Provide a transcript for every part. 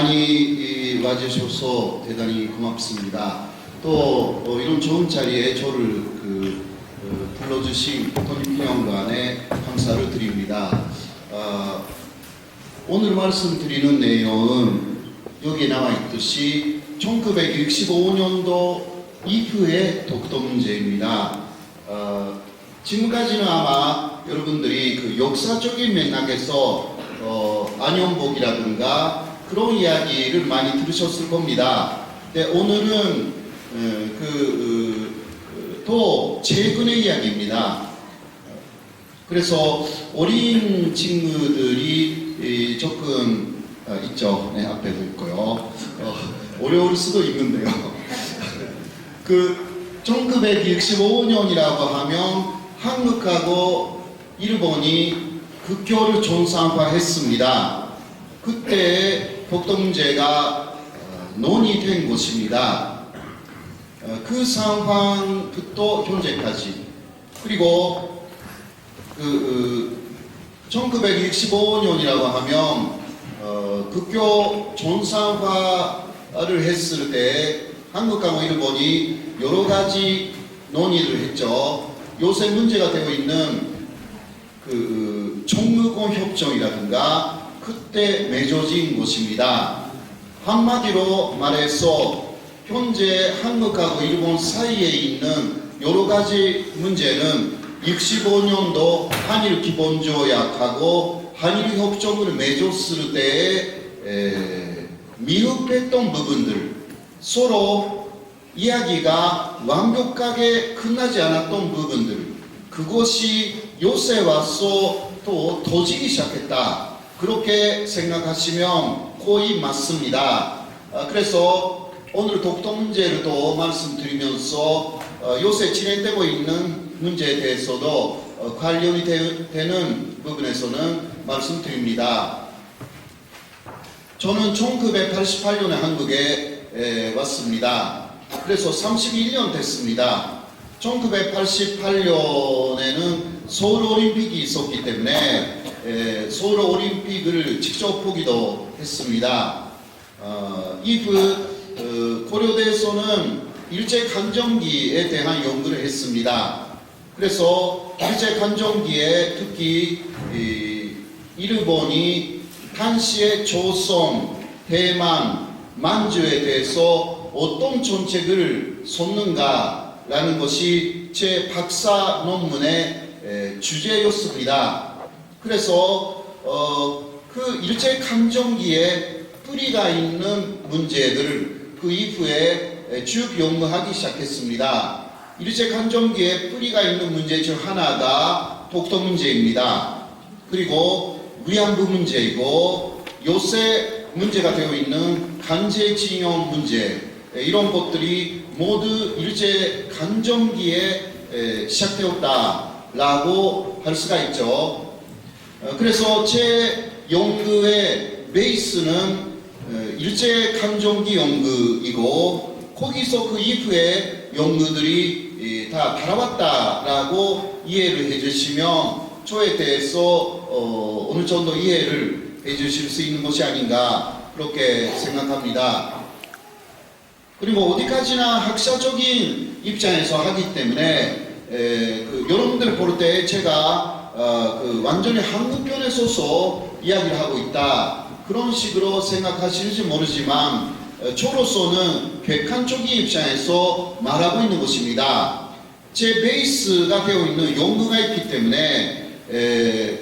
많이 와주셔서 대단히 고맙습니다. 또 이런 좋은 자리에 저를 불러주신 독립기념관에 감사를 드립니다. 오늘 말씀드리는 내용은 여기에 나와 있듯이 1965년도 이후의 독도 문제입니다. 지금까지는 아마 여러분들이 그 역사적인 맥락에서 안현복이라든가 그런 이야기를 많이 들으셨을 겁니다. 근데 오늘은 더 최근의 이야기입니다. 그래서 어린 친구들이 조금 있죠. 네, 앞에도 있고요. 어려울 수도 있는데요. 1965년이라고 하면 한국하고 일본이 국교를 정상화했습니다. 그때 독도 문제가 논의된 것입니다. 그 상황부터 현재까지, 그리고 1965년이라고 하면 국교 정상화를 했을 때 한국하고 일본이 여러 가지 논의를 했죠. 요새 문제가 되고 있는 청무공 협정이라든가 그때 맺어진 것입니다. 한마디로 말해서 현재 한국하고 일본 사이에 있는 여러 가지 문제는 65년도 한일 기본조약하고 한일 협정을 맺었을 때에 미흡했던 부분들, 서로 이야기가 완벽하게 끝나지 않았던 부분들, 그것이 요새 와서 또 터지기 시작했다, 그렇게 생각하시면 거의 맞습니다. 그래서 오늘 독도 문제를 또 말씀드리면서 요새 진행되고 있는 문제에 대해서도 관련이 되는 부분에서는 말씀드립니다. 저는 1988년에 한국에 왔습니다. 그래서 31년 됐습니다. 1988년에는 서울올림픽이 있었기 때문에 서울올림픽을 직접 보기도 했습니다. 이후 고려대에서는 일제강점기에 대한 연구를 했습니다. 그래서 일제강점기에 특히 일본이 당시의 조선, 대만, 만주에 대해서 어떤 정책을 썼는가라는 것이 제 박사 논문의 주제였습니다. 그래서 그 일제강점기에 뿌리가 있는 문제들을 그 이후에 쭉 연구하기 시작했습니다. 일제강점기에 뿌리가 있는 문제 중 하나가 독도 문제입니다. 그리고 위안부 문제이고 요새 문제가 되어 있는 강제징용 문제, 이런 것들이 모두 일제강점기에 시작되었다라고 할 수가 있죠. 그래서 제 연구의 베이스는 일제강점기 연구이고 거기서 그 이후에 연구들이 다 달아왔다라고 이해를 해주시면 저에 대해서 어느 정도 이해를 해주실 수 있는 것이 아닌가 그렇게 생각합니다. 그리고 어디까지나 학사적인 입장에서 하기 때문에 여러분들 볼 때 제가 완전히 한국편에 서서 이야기를 하고 있다, 그런 식으로 생각하실지 모르지만 저로서는 객관적인 입장에서 말하고 있는 것입니다. 제 베이스가 되어 있는 연구가 있기 때문에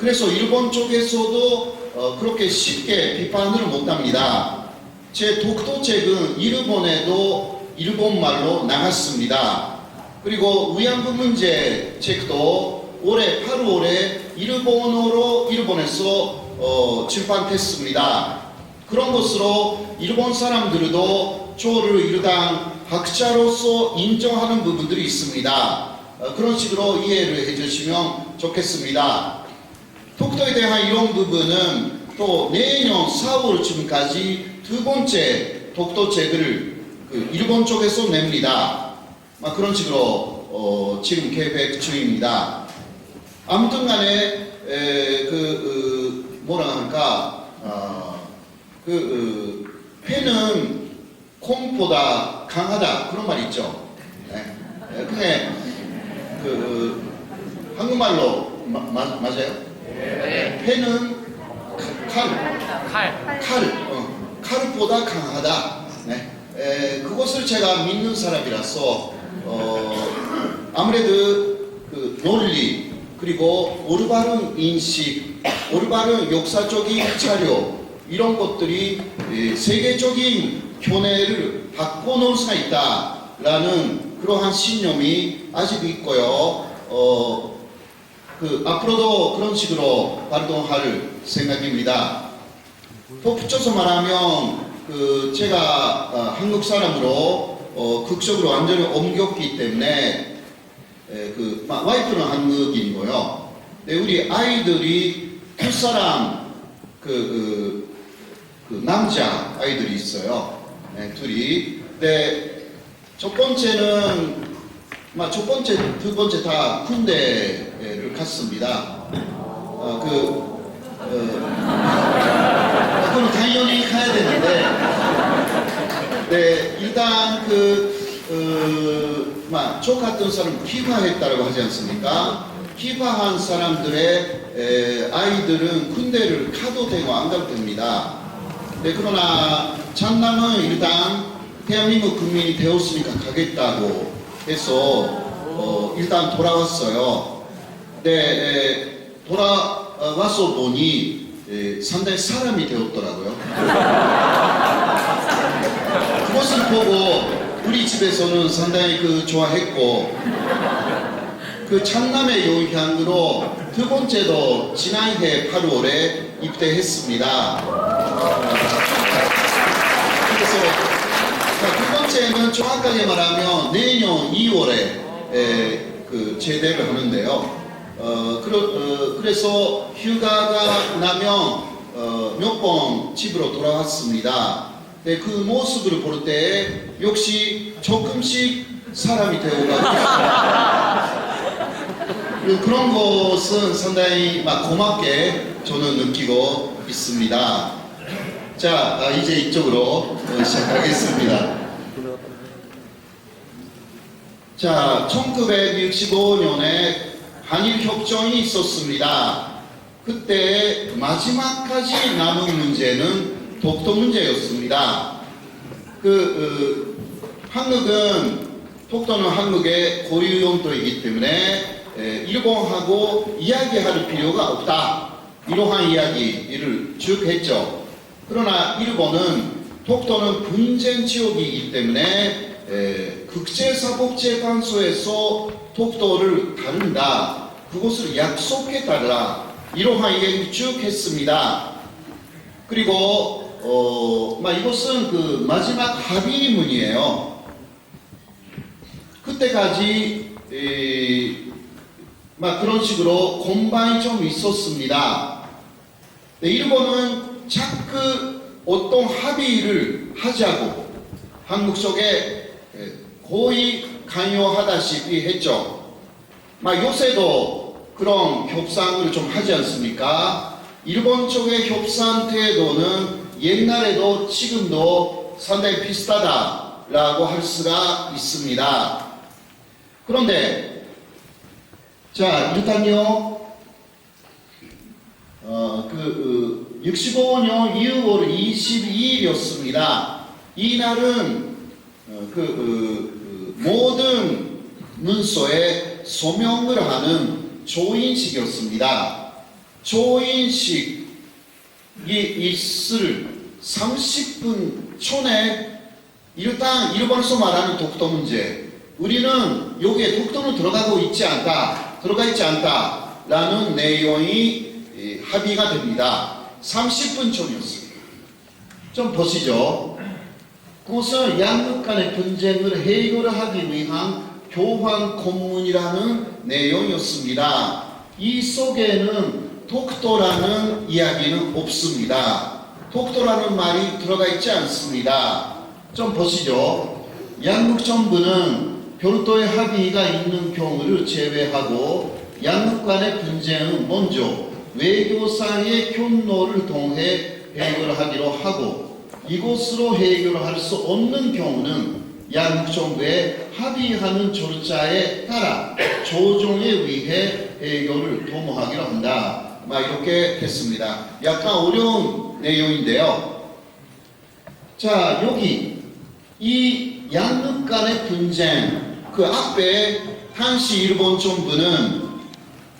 그래서 일본 쪽에서도 그렇게 쉽게 비판을 못합니다. 제 독도책은 일본에도 일본말로 나갔습니다. 그리고 위안부 문제 책도 올해 8월에 일본어로 일본에서 출판됐습니다. 그런 것으로 일본 사람들도 저를 일단 학자로서 인정하는 부분들이 있습니다. 그런 식으로 이해를 해주시면 좋겠습니다. 독도에 대한 이런 부분은 또 내년 4월쯤까지 두 번째 독도책을 일본 쪽에서 냅니다. 그런 식으로 지금 계획 중입니다. 아무튼 간에 뭐라 할까, 패는 콩보다 강하다 그런 말 있죠. 네. 그게 한국말로 맞아요? 네. 패는 칼보다 강하다. 네. 그것을 제가 믿는 사람이라서 아무래도 그 논리 그리고 올바른 인식, 올바른 역사적인 자료 이런 것들이 세계적인 견해를 바꿔놓을 수가 있다라는 그러한 신념이 아직 있고요. 앞으로도 그런 식으로 활동할 생각입니다. 더 붙여서 말하면 제가 한국 사람으로 극적으로 완전히 옮겼기 때문에 와이프는 한국인이고요. 우리 아이들이 두 사람 남자 아이들이 있어요. 네, 둘이. 첫 번째는 첫 번째, 두 번째 다 군대를 갔습니다. 그건 당연히 가야 되는데, 네, 일단 저 같은 사람 귀화했다고 하지 않습니까? 귀화한 사람들의 아이들은 군대를 가도 되고 안 가도 됩니다. 네, 그러나 장남은 일단 대한민국 국민이 되었으니까 가겠다고 해서 일단 돌아왔어요. 네, 돌아와서 보니 상당히 사람이 되었더라고요. 그것을 보고 우리 집에서는 상당히 좋아했고 장남의 영향으로 두 번째도 지난해 8월에 입대했습니다. 그래서 두 번째는 정확하게 말하면 내년 2월에 제대를 하는데요. 그래서 휴가가 나면 몇 번 집으로 돌아왔습니다. 네, 그 모습을 볼 때 역시 조금씩 사람이 되어가고 그런 것은 상당히 고맙게 저는 느끼고 있습니다. 자, 이제 이쪽으로 시작하겠습니다. 자, 1965년에 한일협정이 있었습니다. 그때 마지막까지 남은 문제는 독도 문제였습니다. 한국은 독도는 한국의 고유 영토이기 때문에 일본하고 이야기할 필요가 없다. 이러한 이야기를 쭉 했죠. 그러나 일본은 독도는 분쟁 지역이기 때문에 국제사법재판소에서 독도를 다룬다. 그것을 약속해달라. 이러한 이야기를 쭉 했습니다. 그리고 이것은 마지막 합의문이에요. 그때까지 그런 식으로 공방이 좀 있었습니다. 일본은 자꾸 어떤 합의를 하자고 한국 쪽에 거의 강요하다시피 했죠. 요새도 그런 협상을 좀 하지 않습니까? 일본 쪽의 협상 태도는 옛날에도 지금도 상당히 비슷하다라고 할 수가 있습니다. 그런데 자, 일단요 65년 2월 22일이었습니다. 이날은 모든 문서에 서명을 하는 조인식이었습니다. 조인식이 있을 30분 전에 일단 일본에서 말하는 독도 문제, 우리는 여기에 독도는 들어가 있지 않다라는 내용이 합의가 됩니다. 30분 전이었습니다. 좀 보시죠. 그것은 양국 간의 분쟁을 해결하기 위한 교환 공문이라는 내용이었습니다. 이 속에는 독도라는 이야기는 없습니다. 독도라는 말이 들어가 있지 않습니다. 좀 보시죠. 양국 정부는 별도의 합의가 있는 경우를 제외하고 양국 간의 분쟁은 먼저 외교상의 협로를 통해 해결하기로 하고 이것으로 해결할 수 없는 경우는 양국 정부에 합의하는 절차에 따라 조정에 의해 해결을 도모하기로 한다. 이렇게 했습니다. 약간 어려운 내용인데요. 자, 여기 이 양국 간의 분쟁, 그 앞에 당시 일본 정부는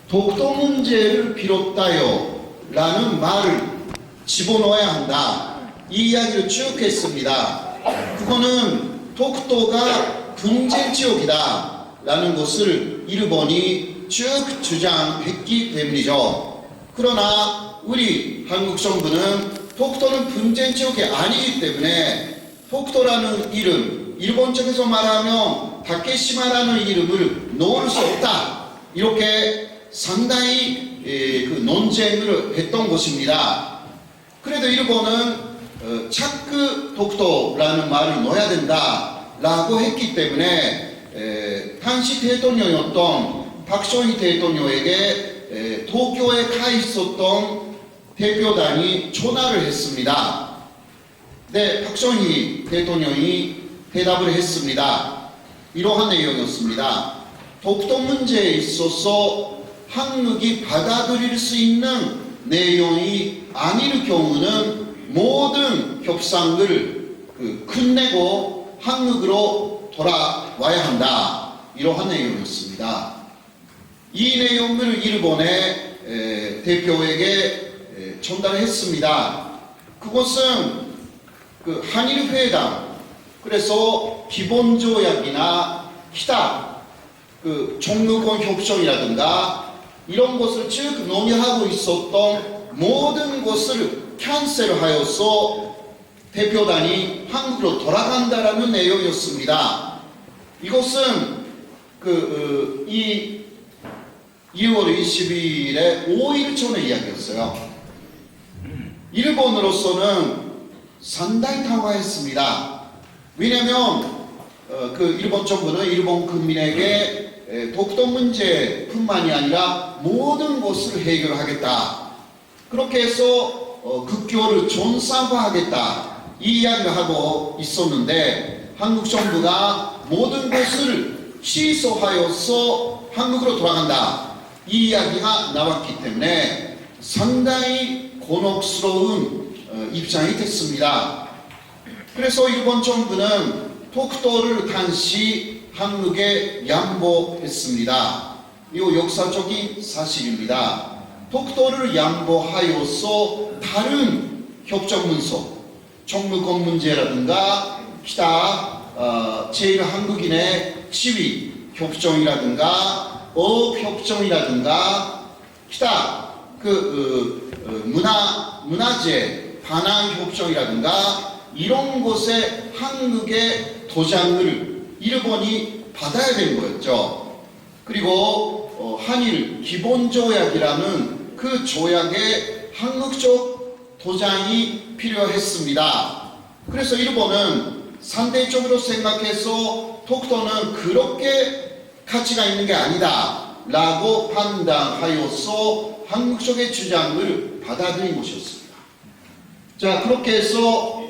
독도 문제를 비롯하여 라는 말을 집어넣어야 한다. 이 이야기를 쭉 했습니다. 그거는 독도가 분쟁 지역이다 라는 것을 일본이 쭉 주장했기 때문이죠. 그러나 우리 한국 정부는 독도는 분쟁 지역이 아니기 때문에 독도라는 이름, 일본 쪽에서 말하면 다케시마라는 이름을 넣을 수 없다. 이렇게 상당히 그 논쟁을 했던 것입니다. 그래도 일본은 자꾸 독도라는 말을 넣어야 된다라고 했기 때문에 당시 대통령이었던 박정희 대통령에게 도쿄에 가 있었던 대표단이 전화를 했습니다. 네, 박정희 대통령이 대답을 했습니다. 이러한 내용이었습니다. 독도 문제에 있어서 한국이 받아들일 수 있는 내용이 아닐 경우는 모든 협상을 끝내고 한국으로 돌아와야 한다. 이러한 내용이었습니다. 이 내용을 일본의 대표에게 전달했습니다. 그것은 그 한일회담, 그래서 기본조약이나 기타 그 종루권 협정이라든가 이런 것을 쭉 논의하고 있었던 모든 것을 캔슬하여서 대표단이 한국으로 돌아간다라는 내용이었습니다. 이것은 이 2월 22일에 5일 전의 이야기였어요. 일본으로서는 상당히 당황했습니다. 왜냐하면 그 일본 정부는 일본 국민에게 독도 문제뿐만이 아니라 모든 것을 해결하겠다. 그렇게 해서 국교를 전상화하겠다. 이 이야기를 하고 있었는데 한국 정부가 모든 것을 취소하여서 한국으로 돌아간다. 이 이야기가 나왔기 때문에 상당히 곤혹스러운 입장이 됐습니다. 그래서 일본 정부는 독도를 다시 한국에 양보했습니다. 이거 역사적인 사실입니다. 독도를 양보하여서 다른 협정문서, 종루권 문제라든가 기타 제1한국인의 지위 협정이라든가 어업협정이라든가 기타 문화재 반환 협정이라든가 이런 곳에 한국의 도장을 일본이 받아야 되는 거였죠. 그리고 한일 기본조약이라는 그 조약에 한국적 도장이 필요했습니다. 그래서 일본은 상대적으로 생각해서 독도는 그렇게 가치가 있는 게 아니다 라고 판단하여서 한국 쪽의 주장을 받아들인 것이었습니다. 자, 그렇게 해서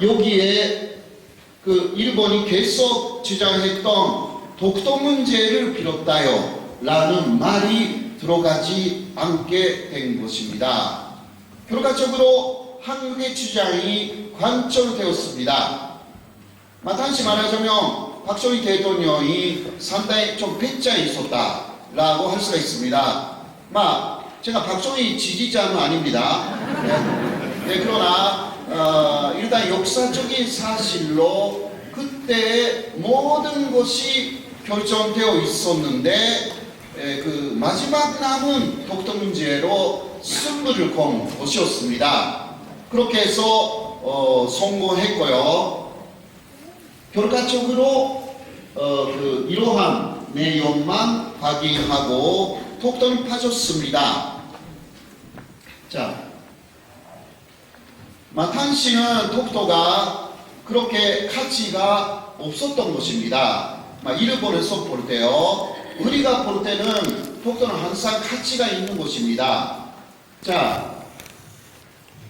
여기에 그 일본이 계속 주장했던 독도 문제를 비롯하여 라는 말이 들어가지 않게 된 것입니다. 결과적으로 한국의 주장이 관철되었습니다. 다시 말하자면 박정희 대통령이 상당히 좀 배짱이 있었다라고 할 수가 있습니다. 제가 박정희 지지자는 아닙니다. 네, 그러나 일단 역사적인 사실로 그때 모든 것이 결정되어 있었는데 그 마지막 남은 독도 문제로 승부를 건 것이었습니다. 그렇게 해서 성공했고요. 결과적으로 이러한 내용만 확인하고 독도는 빠졌습니다. 자, 당시는 독도가 그렇게 가치가 없었던 것입니다. 일본에서 볼 때요. 우리가 볼 때는 독도는 항상 가치가 있는 곳입니다. 자,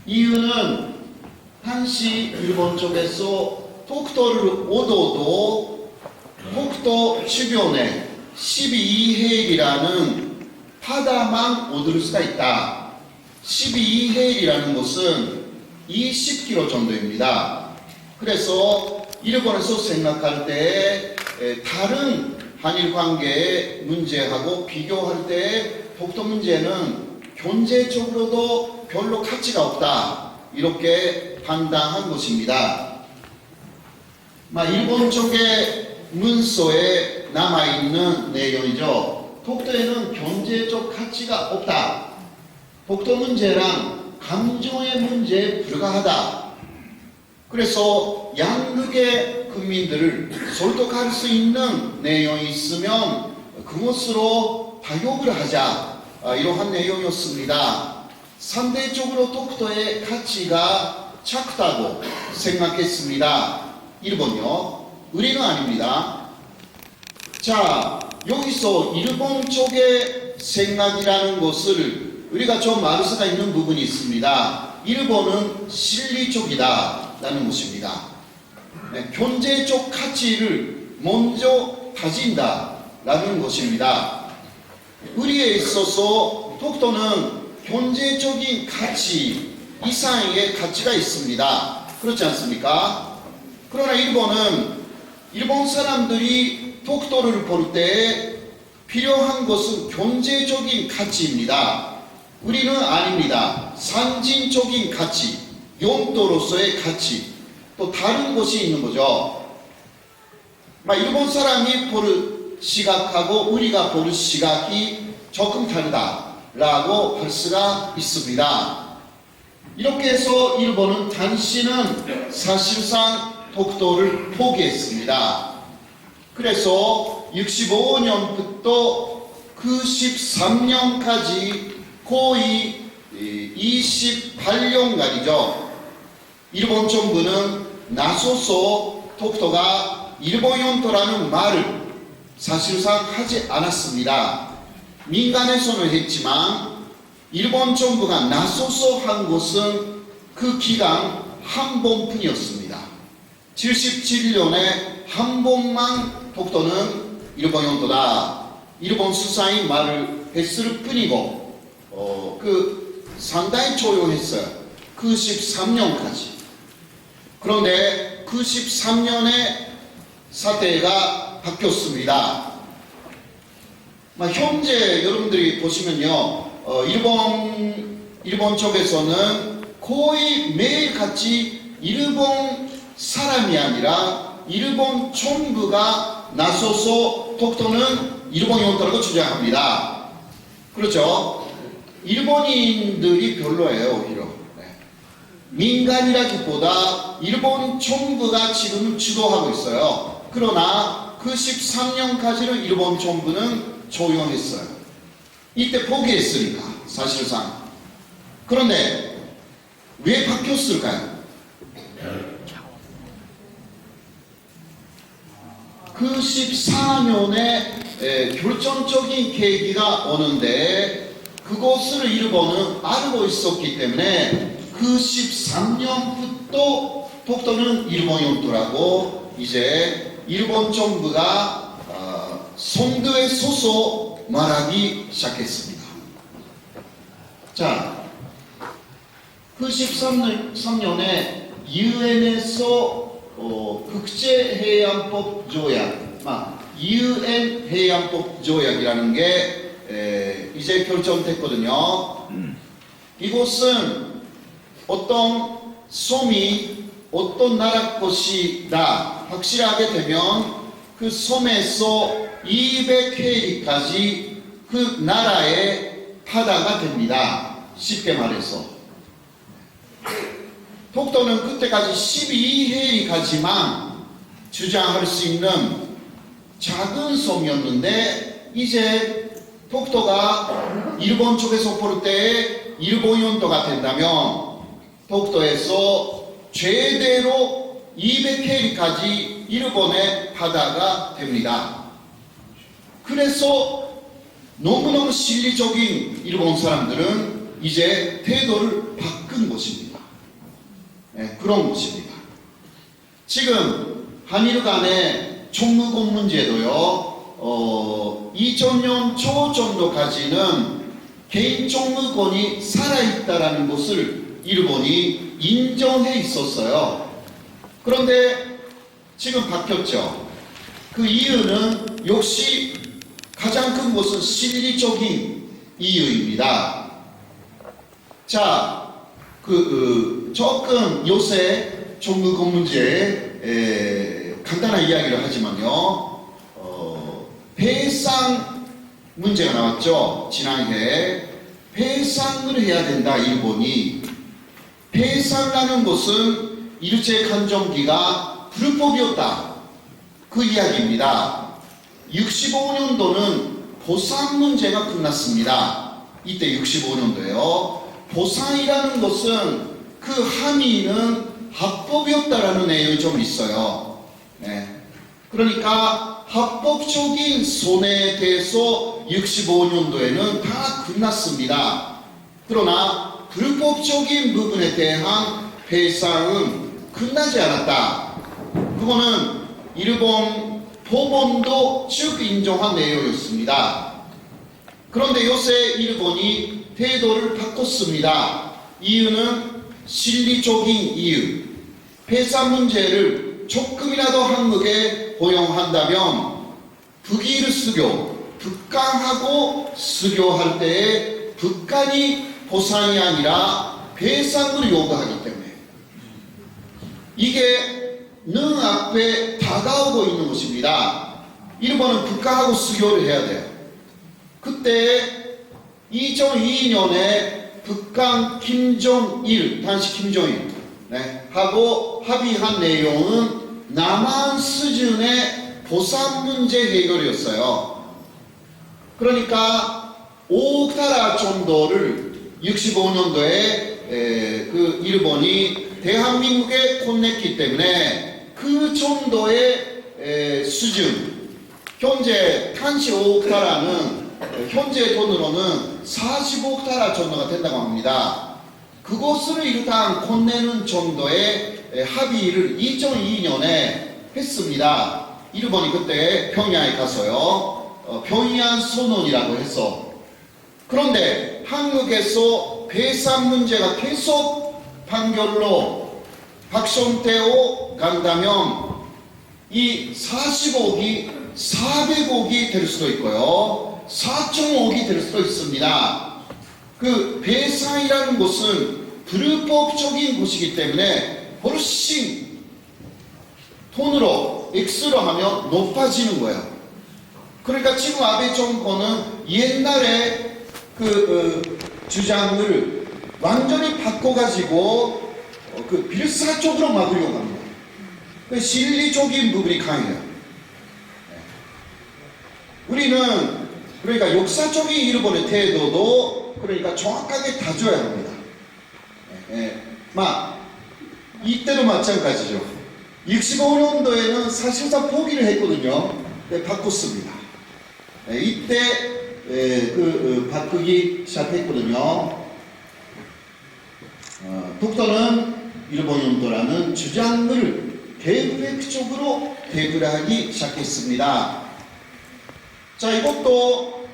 이유는 한시 일본 쪽에서 독도를 얻어도 독도 주변에 12해일이라는 바다만 얻을 수가 있다. 12해일이라는 것은 20km 정도입니다. 그래서 일본에서 생각할 때 다른 한일 관계의 문제하고 비교할 때 독도 문제는 경제적으로도 별로 가치가 없다. 이렇게 판단한 것입니다. 일본 쪽의 문서에 남아있는 내용이죠. 독도에는 경제적 가치가 없다. 독도 문제랑 감정의 문제에 불과하다. 그래서 양극의 국민들을 설득할 수 있는 내용이 있으면 그것으로 타협을 하자. 이러한 내용이었습니다. 상대적으로 독도의 가치가 작다고 생각했습니다. 일본요. 우리는 아닙니다. 자, 여기서 일본 쪽의 생각이라는 것을 우리가 좀 알 수가 있는 부분이 있습니다. 일본은 실리적이다 라는 것입니다. 경제적 가치를 먼저 가진다 라는 것입니다. 우리에 있어서 독도는 경제적인 가치 이상의 가치가 있습니다. 그렇지 않습니까? 그러나 일본 사람들이 독도를 볼 때 필요한 것은 경제적인 가치입니다. 우리는 아닙니다. 상징적인 가치, 용도로서의 가치, 또 다른 것이 있는 거죠. 일본 사람이 볼 시각하고 우리가 볼 시각이 조금 다르다라고 할 수가 있습니다. 이렇게 해서 일본은 당시는 사실상 독도를 포기했습니다. 그래서 65년부터 93년까지 거의 28년간이죠. 일본 정부는 나서서 독도가 일본 영토라는 말을 사실상 하지 않았습니다. 민간에서는 했지만 일본 정부가 나서서 한 것은 그 기간 한 번뿐이었습니다. 77년에 한 번만 독도는 일본 영토다. 일본 수사인 말을 했을 뿐이고 상당히 조용했어요. 93년까지. 그런데 93년에 사태가 바뀌었습니다. 현재 여러분들이 보시면요, 일본 쪽에서는 거의 매일같이 일본 사람이 아니라 일본 정부가 나서서 독도는 일본 영토라고 주장합니다. 그렇죠? 일본인들이 별로예요, 오히려. 민간이라기보다 일본 정부가 지금 주도하고 있어요. 그러나 93년까지는 일본 정부는 조용했어요. 이때 포기했으니까, 사실상. 그런데 왜 바뀌었을까요? 94년에 결정적인 계기가 오는데 그것을 일본은 알고 있었기 때문에 93년부터 독도는 일본 영토라고 이제 일본 정부가 선두에 서서 말하기 시작했습니다. 자, 93년에 유엔에서 국제해양법 조약, UN 해양법 조약이라는 게 이제 결정됐거든요. 이곳은 어떤 섬이 어떤 나라 것이다 확실하게 되면 그 섬에서 200해리까지 그 나라의 바다가 됩니다. 쉽게 말해서. 독도는 그때까지 12해리까지만 주장할 수 있는 작은 섬이었는데 이제 독도가 일본 쪽에서 볼 때 일본 영토가 된다면 독도에서 최대로 200해리까지 일본의 바다가 됩니다. 그래서 너무너무 실리적인 일본 사람들은 이제 태도를 바꾼 것입니다. 그런 것입니다. 지금 한일 간의 총무권 문제도요, 2000년 초 정도까지는 개인 총무권이 살아있다라는 것을 일본이 인정해 있었어요. 그런데 지금 바뀌었죠. 그 이유는 역시 가장 큰 것은 실리적인 이유입니다. 자, 조금 요새 총무권 문제에 간단한 이야기를 하지만요, 배상 문제가 나왔죠. 지난해 배상을 해야 된다. 일본이 배상하는 것은 일제 간정기가 불법이었다. 그 이야기입니다. 65년도는 보상 문제가 끝났습니다. 이때 65년도에요. 보상이라는 것은 그 함의는 합법이었다라는 내용이 좀 있어요. 그러니까 합법적인 손해에 대해서 65년도에는 다 끝났습니다. 그러나 불법적인 부분에 대한 배상은 끝나지 않았다. 그거는 일본 법원도 쭉 인정한 내용이었습니다. 그런데 요새 일본이 태도를 바꿨습니다. 이유는 실리적인 이유. 배상 문제를 조금이라도 한국에 허용한다면 북일 수교, 북한하고 수교할 때에 북한이 보상이 아니라 배상을 요구하기 때문에 이게 눈앞에 다가오고 있는 것입니다. 일본은 북한하고 수교를 해야 돼요. 그때 2002년에 북한 김정일, 당시 김정일 하고 합의한 내용은 남한 수준의 보상 문제 해결이었어요. 그러니까 5억 달러 정도를 65년도에 그 일본이 대한민국에 콘냈기 때문에 그 정도의 수준, 현재 당시 5억 달러는 현재 돈으로는 45억 달러 정도가 된다고 합니다. 그것을 일단 콘내는 정도의 합의를 2002년에 했습니다. 일본이 그때 평양에 가서요, 평양 선언이라고 해서. 그런데 한국에서 배상 문제가 계속 판결로 박성태로 간다면 이 40억이 400억이 될 수도 있고요, 4.5억이 될 수도 있습니다. 그 배상이라는 것은 불법적인 것이기 때문에 훨씬 돈으로 X로 하면 높아지는 거예요. 그러니까 지금 아베 정권은 옛날에 그 주장을 완전히 바꿔가지고 그 빌사적으로 막으려고 합니다. 그 실리적인 부분이 강해요. 우리는 그러니까 역사적인 일본의 태도도 그러니까 정확하게 다져야 합니다. 이때도 마찬가지죠. 65년도에는 사실상 포기를 했거든요. 바꿨습니다. 이때 바꾸기 시작했거든요. 독도는 일본 영토라는 주장을 계획적으로 대두하기 시작했습니다. 자, 이것도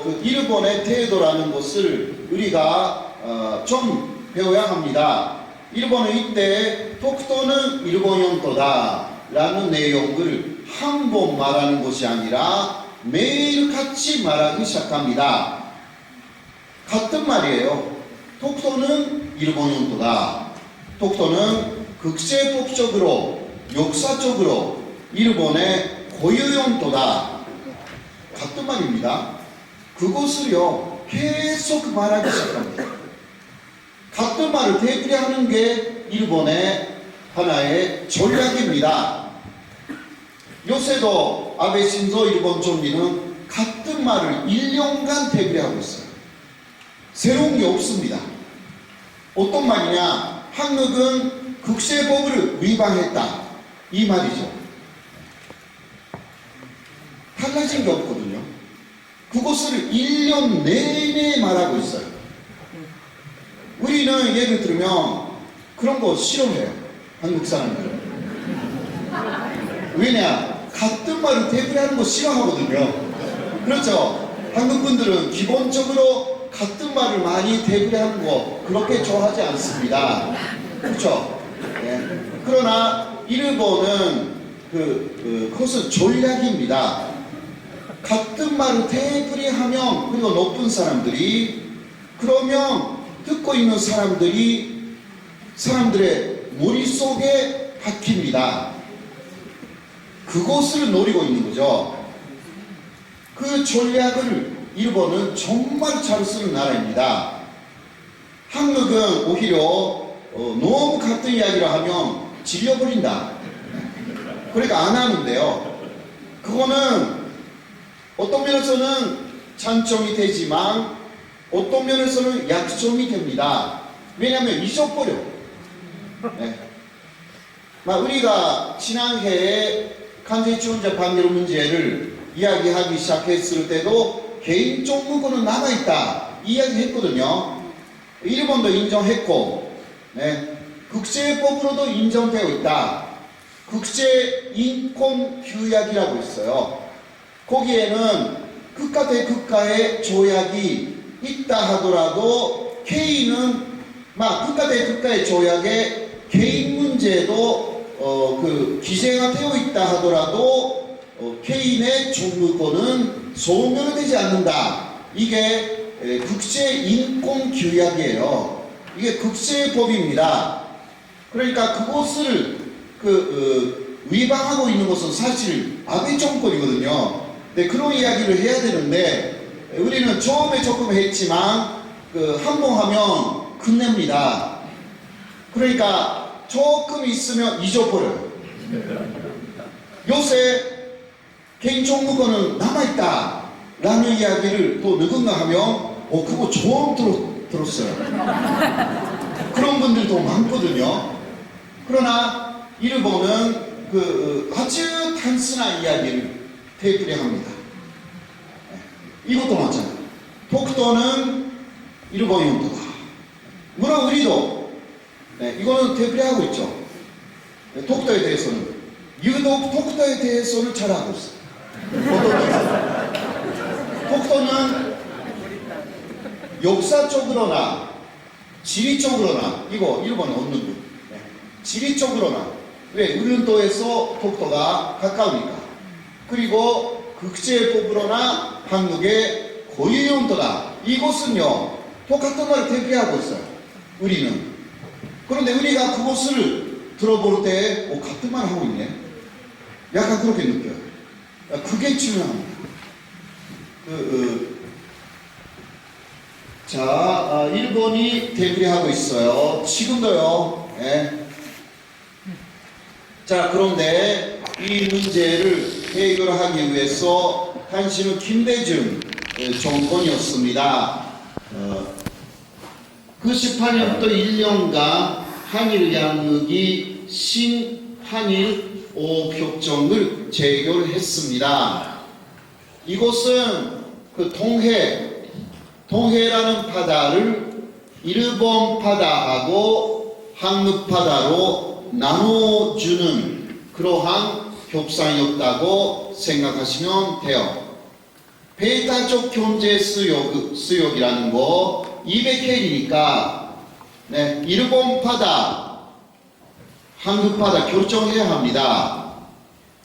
그 일본의 태도라는 것을 우리가 좀 배워야 합니다. 일본은 이때 독도는 일본 영토다 라는 내용을 한 번 말하는 것이 아니라 매일 같이 말하기 시작합니다. 같은 말이에요. 독도는 일본 영토다. 독도는 국제법적으로 역사적으로 일본의 고유 영토다. 같은 말입니다. 그것을요 계속 말하기 시작합니다. 같은 말을 되풀이하는 게 일본의 하나의 전략입니다. 요새도 아베 신조 일본 총리는 같은 말을 1년간 되풀이하고 있어요. 새로운 게 없습니다. 어떤 말이냐? 한국은 국제법을 위반했다, 이 말이죠. 달라진 게 없거든요. 그것을 1년 내내 말하고 있어요. 우리는 예를 들면 그런 거 싫어해요. 한국 사람들은. 왜냐? 같은 말을 대부하는 거 싫어하거든요. 그렇죠? 한국 분들은 기본적으로 같은 말을 많이 대부하는 거 그렇게 좋아하지 않습니다. 그렇죠? 네. 그러나 일본은 그것은 전략입니다. 같은 말을 대부리하면 그리고 높은 사람들이 그러면 듣고 있는 사람들의 머릿속에 박힙니다. 그것을 노리고 있는 거죠. 그 전략을 일본은 정말 잘 쓰는 나라입니다. 한국은 오히려 너무 같은 이야기를 하면 질려버린다. 그러니까 안 하는데요. 그거는 어떤 면에서는 장점이 되지만 어떤 면에서는 약점이 됩니다. 왜냐하면 잊어버려. 네. 우리가 지난해에 간세지원자 판결 문제를 이야기하기 시작했을 때도 개인적 무고는 남아있다 이야기했거든요. 일본도 인정했고, 네. 국제법으로도 인정되어 있다. 국제인권규약이라고 있어요. 거기에는 국가 대 국가의 조약이 있다 하더라도 국가 대 국가의 조약에 개인 문제도 기재가 되어 있다 하더라도 개인의 종무권은 소멸되지 않는다. 이게 국제인권규약이에요. 이게 국제법입니다. 그러니까 그것을 위반하고 있는 것은 사실 아베 정권이거든요. 근데 그런 이야기를 해야 되는데 우리는 처음에 조금 했지만 한봉하면 끝냅니다. 그러니까 조금 있으면 잊어버려요. 요새 개인정보권은 남아있다 라는 이야기를 또 누군가 하면 그거 처음 들었어요. 그런 분들도 많거든요. 그러나 일본은 아주 단순한 이야기를 되풀이합니다. 이것도 마찬가지. 독도는 일본의 영토다. 물론 우리도 이거는 되풀이하고 있죠. 독도에 대해서는 유독 독도에 대해서는 잘하고 있어요. 독도는 역사적으로나 지리적으로나 이거 일본은 없는 분. 지리적으로나 왜 우른도에서 독도가 가까우니까. 그리고 국제법으로나 한국의 고유 영토다. 이곳은요 똑같은 말을 대표하고 있어요. 우리는. 그런데 우리가 그것을 들어볼 때 같은 말 하고 있네. 약간 그렇게 느껴요. 그게 중요합니다. 일본이 대표하고 있어요. 지금도요. 네. 자, 그런데 이 문제를 해결하기 위해서 당시는 김대중 정권이었습니다. 98년부터 1년간 한일 양국이 신한일 5협정을 체결했습니다. 이곳은 동해라는 바다를 일본 바다하고 한국 바다로 나눠주는 그러한 협상이었다고 생각하시면 돼요. 배타적 경제 수역이라는 거 200헬이니까 일본 바다, 한국 바다 결정해야 합니다.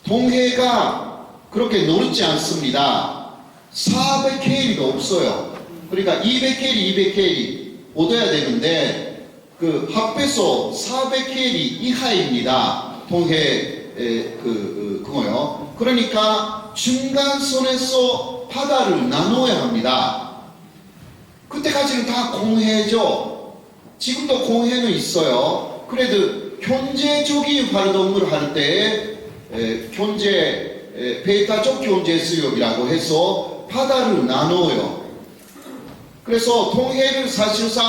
동해가 그렇게 넓지 않습니다. 400헬이가 없어요. 그러니까 200헬이 얻어야 되는데 합해서 400헬이 이하입니다. 동해 그거요. 그러니까 중간선에서 바다를 나눠야 합니다. 그때까지는 다 공해죠. 지금도 공해는 있어요. 그래도 경제적인 활동을 할 때 배타적 경제 수역이라고 해서 바다를 나눠요. 그래서 동해를 사실상